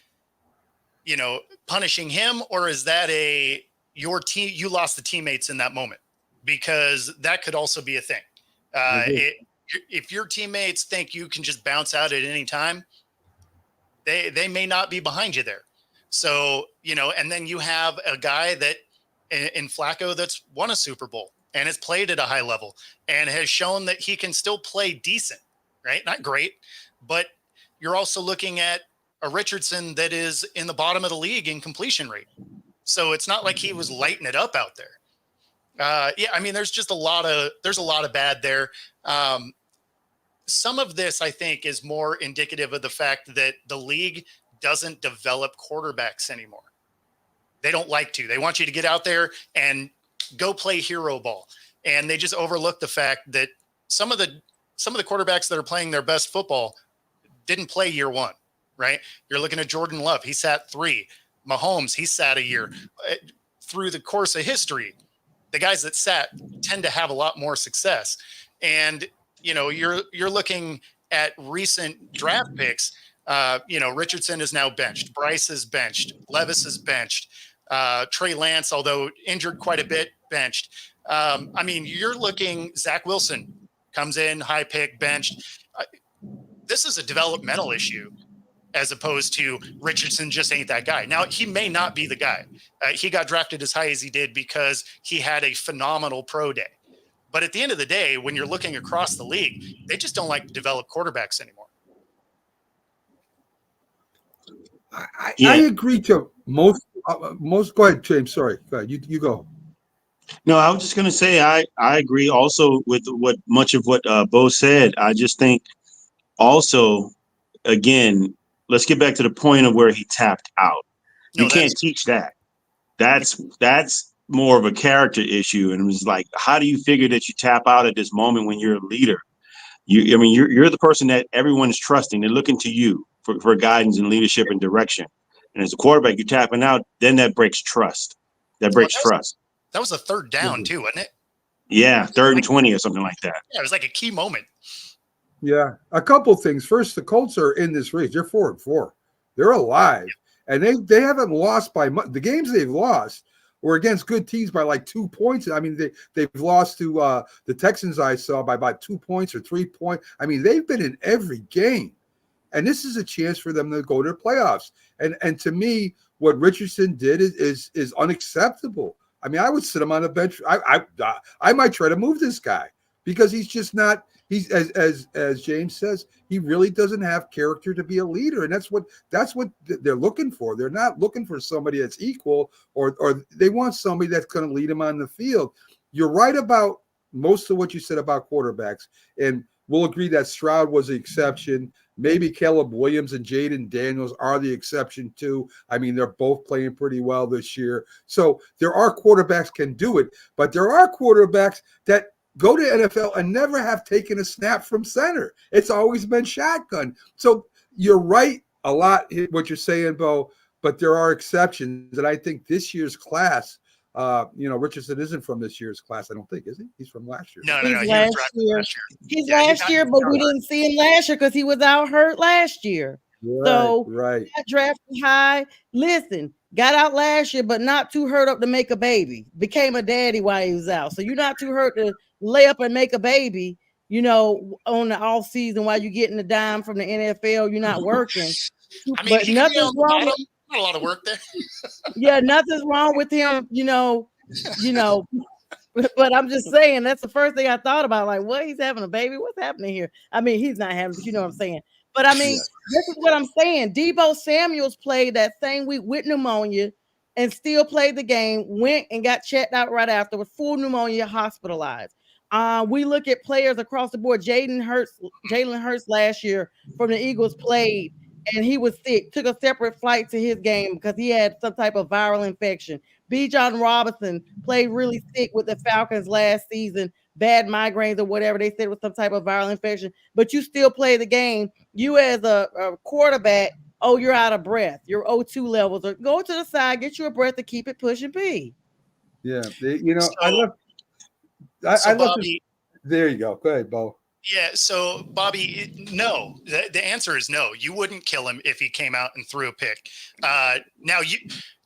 punishing him, or is that your team, you lost the teammates in that moment? Because that could also be a thing. If your teammates think you can just bounce out at any time, they may not be behind you there. So, and then you have a guy that in Flacco that's won a Super Bowl and has played at a high level and has shown that he can still play decent, right? Not great, but you're also looking at a Richardson that is in the bottom of the league in completion rate. So it's not like he was lighting it up out there. Yeah, I mean, there's a lot of bad there. some of this, I think, is more indicative of the fact that the league doesn't develop quarterbacks anymore. They don't like to. They want you to get out there and go play hero ball. And they just overlook the fact that some of the quarterbacks that are playing their best football didn't play year one, right? You're looking at Jordan Love. He sat 3. Mahomes, he sat a year. Through the course of history, the guys that sat tend to have a lot more success. And, you're looking at recent draft picks. Richardson is now benched. Bryce is benched. Levis is benched. Trey Lance, although injured quite a bit, benched. You're looking, Zach Wilson comes in, high pick, benched. This is a developmental issue as opposed to Richardson just ain't that guy. Now, he may not be the guy. He got drafted as high as he did because he had a phenomenal pro day. But at the end of the day, when you're looking across the league, they just don't like to develop quarterbacks anymore. I agree to most. Go ahead, James. Sorry. Go ahead. You go. No, I was just going to say I agree also with much of what Bo said. I just think also, again, let's get back to the point of where he tapped out. You can't teach that. That's more of a character issue. And it was like, how do you figure that you tap out at this moment when you're a leader? You're the person that everyone is trusting. They're looking to you for guidance and leadership and direction. And as a quarterback, you're tapping out, then that breaks trust. That breaks trust. That was a third down too, wasn't it? Yeah, 3rd and 20 or something like that. Yeah, it was like a key moment. Yeah, a couple things. First, the Colts are in this race. They're 4-4. They're alive, and they haven't lost by much. The games they've lost were against good teams by like 2 points. They've lost to the Texans. I saw by about 2 points or 3 points. They've been in every game, and this is a chance for them to go to the playoffs. And to me, what Richardson did is unacceptable. I would sit him on the bench. I might try to move this guy because he's just not. He's as James says, he really doesn't have character to be a leader, and that's what they're looking for. They're not looking for somebody that's equal, or they want somebody that's going to lead them on the field. You're right about most of what you said about quarterbacks, and we'll agree that Stroud was the exception. Maybe Caleb Williams and Jaden Daniels are the exception too. They're both playing pretty well this year. So there are quarterbacks can do it, but there are quarterbacks that go to NFL and never have taken a snap from center. It's always been shotgun. So you're right a lot what you're saying, Bo, but there are exceptions. And I think this year's class, Richardson isn't from this year's class, I don't think, is he? He's from last year. No. He's last year. He's last year, but we didn't see him last year because he was out hurt last year. Right. Got drafted high. Listen, got out last year, but not too hurt up to make a baby. Became a daddy while he was out. So you're not too hurt to lay up and make a baby, on the off season while you're getting the dime from the NFL. You're not working. But nothing's wrong. Not a lot of work there. Yeah, nothing's wrong with him, but I'm just saying that's the first thing I thought about. Like, what? He's having a baby? What's happening here? He's not having, but you know what I'm saying. But this is what I'm saying. Deebo Samuels played that same week with pneumonia and still played the game, went and got checked out right after with full pneumonia, hospitalized. We look at players across the board. Jalen Hurts last year from the Eagles played, and he was sick, took a separate flight to his game because he had some type of viral infection. Bijan Robinson played really sick with the Falcons last season, bad migraines or whatever they said was some type of viral infection, but you still play the game. You as a quarterback, you're out of breath. Your O2 levels are go to the side, get you a breath to keep it pushing B. Yeah, I love Bobby. There you go. Go ahead, Bo. Yeah, so Bobby, no. The answer is no. You wouldn't kill him if he came out and threw a pick. Now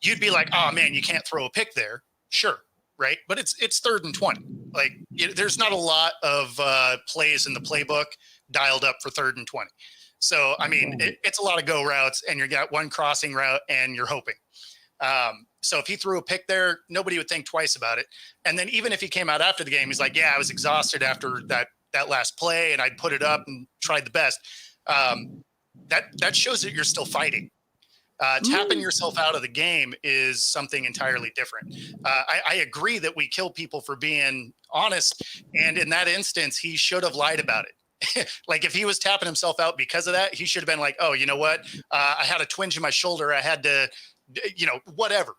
you'd be like, oh man, you can't throw a pick there. Sure, right? But it's 3rd and 20. Like there's not a lot of plays in the playbook dialed up for 3rd and 20. So it's a lot of go routes, and you got one crossing route, and you're hoping. So if he threw a pick there, nobody would think twice about it. And then even if he came out after the game, he's like, yeah, I was exhausted after that last play, and I put it up and tried the best. That shows that you're still fighting. Tapping yourself out of the game is something entirely different. I agree that we kill people for being honest, and in that instance, he should have lied about it. like if he was tapping himself out because of that, he should have been like, oh, you know what? I had a twinge in my shoulder. I had to, whatever.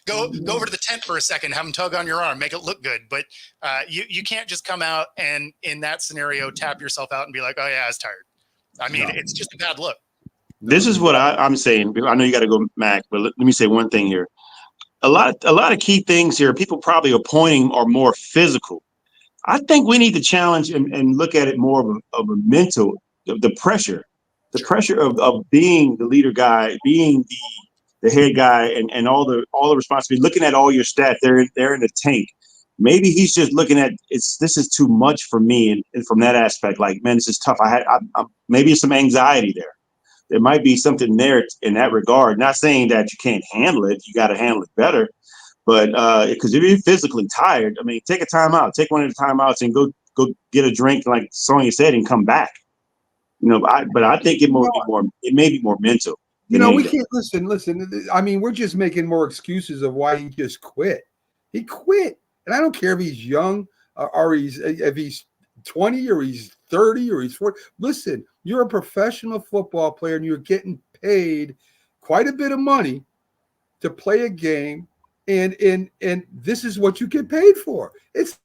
Go over to the tent for a second, have him tug on your arm, make it look good. But you can't just come out and in that scenario tap yourself out and be like, oh yeah, I was tired. I mean, it's just a bad look. This is what I'm saying. I know you got to go, Mac, but let me say one thing here. A lot of key things here. People probably are pointing are more physical. I think we need to challenge and look at it more of a mental, the pressure of being the leader guy, being the head guy, and all the responsibility. Looking at all your stats, they're in the tank. Maybe he's just looking at this is too much for me, and from that aspect, like, man, this is tough. Maybe some anxiety there. There might be something there in that regard. Not saying that you can't handle it. You got to handle it better. But because if you're physically tired, I mean, take a timeout. Take one of the timeouts and go get a drink, like Sonya said, and come back. But I think it may be more mental. We can't listen. I mean, we're just making more excuses of why he just quit. He quit. And I don't care if he's young or if he's 20 or he's 30 or he's 40. Listen, you're a professional football player and you're getting paid quite a bit of money to play a game, and this is what you get paid for. This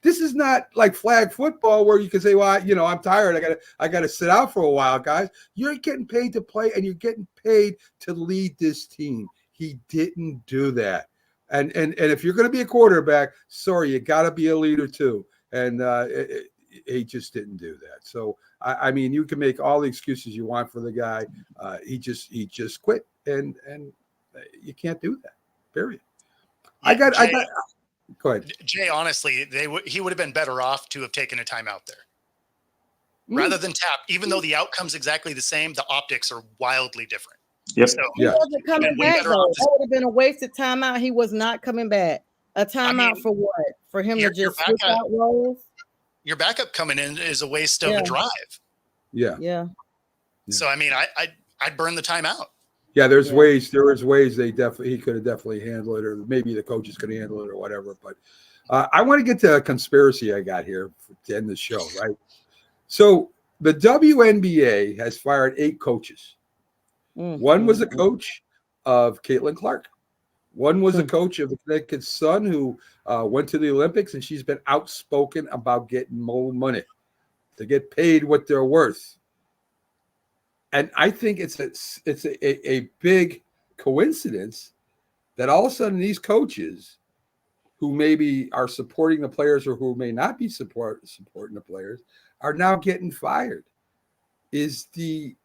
is not like flag football where you can say, well, I'm tired. I gotta sit out for a while, guys. You're getting paid to play and you're getting paid to lead this team. He didn't do that. And if you're going to be a quarterback, sorry, you got to be a leader too. And he just didn't do that. So I mean, you can make all the excuses you want for the guy. He just quit, and you can't do that. Period. Yeah, Go ahead, Jay. Honestly, he would have been better off to have taken a timeout there rather than tap. Even though the outcome's exactly the same, the optics are wildly different. Yep. So, he wasn't coming back though. That would have been a wasted timeout. He was not coming back. A timeout for what? For him to just switch out roles? Your backup coming in is a waste of a drive. Yeah. So I mean, I'd burn the timeout. Yeah, there's ways. There was ways he could have definitely handled it, or maybe the coaches could handle it, or whatever. But I want to get to a conspiracy I got here to end the show, right? So the WNBA has fired 8 coaches. One was a coach of Caitlin Clark. One was a coach of the Connecticut Sun who went to the Olympics, and she's been outspoken about getting more money to get paid what they're worth. And I think it's a big coincidence that all of a sudden these coaches who maybe are supporting the players or who may not be supporting the players are now getting fired. Is the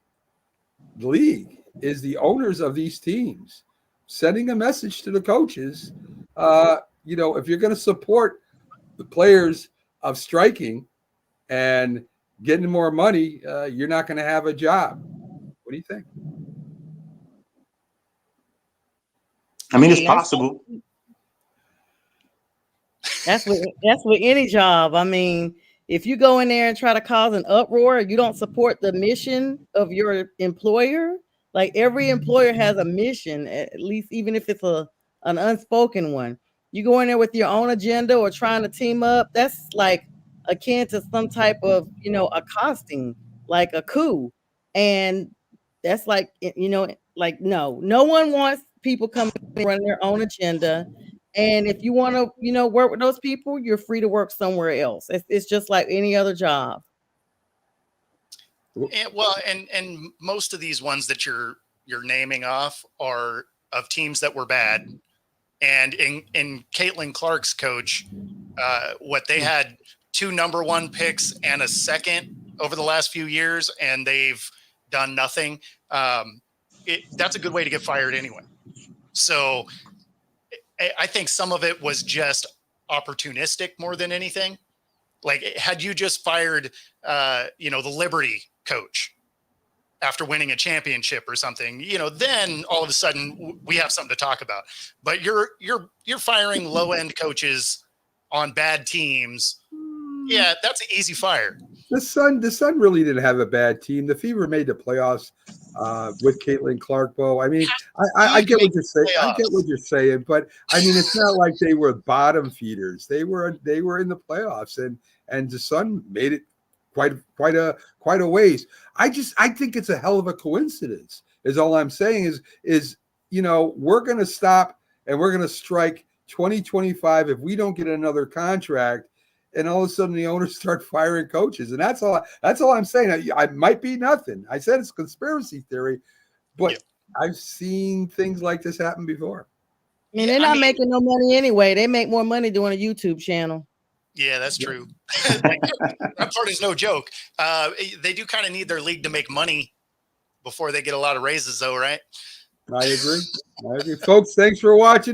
league, is the owners of these teams sending a message to the coaches, if you're going to support the players of striking and getting more money, you're not going to have a job. What do you think? I mean, it's possible. That's with any job. I mean, if you go in there and try to cause an uproar, you don't support the mission of your employer. Like every employer has a mission, at least even if it's an unspoken one. You go in there with your own agenda or trying to team up, that's like akin to some type of, accosting, like a coup. And that's like, no one wants people coming and run their own agenda. And if you want to, work with those people, you're free to work somewhere else. It's just like any other job. And most of these ones that you're naming off are of teams that were bad. And in Caitlin Clark's coach, what they had 2 number 1 picks and a second over the last few years, and they've done nothing. That's a good way to get fired anyway. So I think some of it was just opportunistic more than anything. Like, had you just fired, the Liberty coach after winning a championship or something, then all of a sudden we have something to talk about. But you're firing low end coaches on bad teams. Yeah, that's an easy fire. The Sun really didn't have a bad team. The Fever made the playoffs with Caitlin Clark. Bo, I mean, I get what you're saying. I get what you're saying, but I mean, it's not like they were bottom feeders. They were in the playoffs, and the Sun made it quite a ways. I think it's a hell of a coincidence. Is all I'm saying is we're going to stop and we're going to strike 2025 if we don't get another contract, and all of a sudden the owners start firing coaches, and that's all I'm saying. I might be nothing. I said it's a conspiracy theory, but I've seen things like this happen before. I mean, they're not making no money anyway. They make more money doing a YouTube channel. Yeah, that's true. That part is no joke. They do kind of need their league to make money before they get a lot of raises, though, right? I agree. Folks, thanks for watching.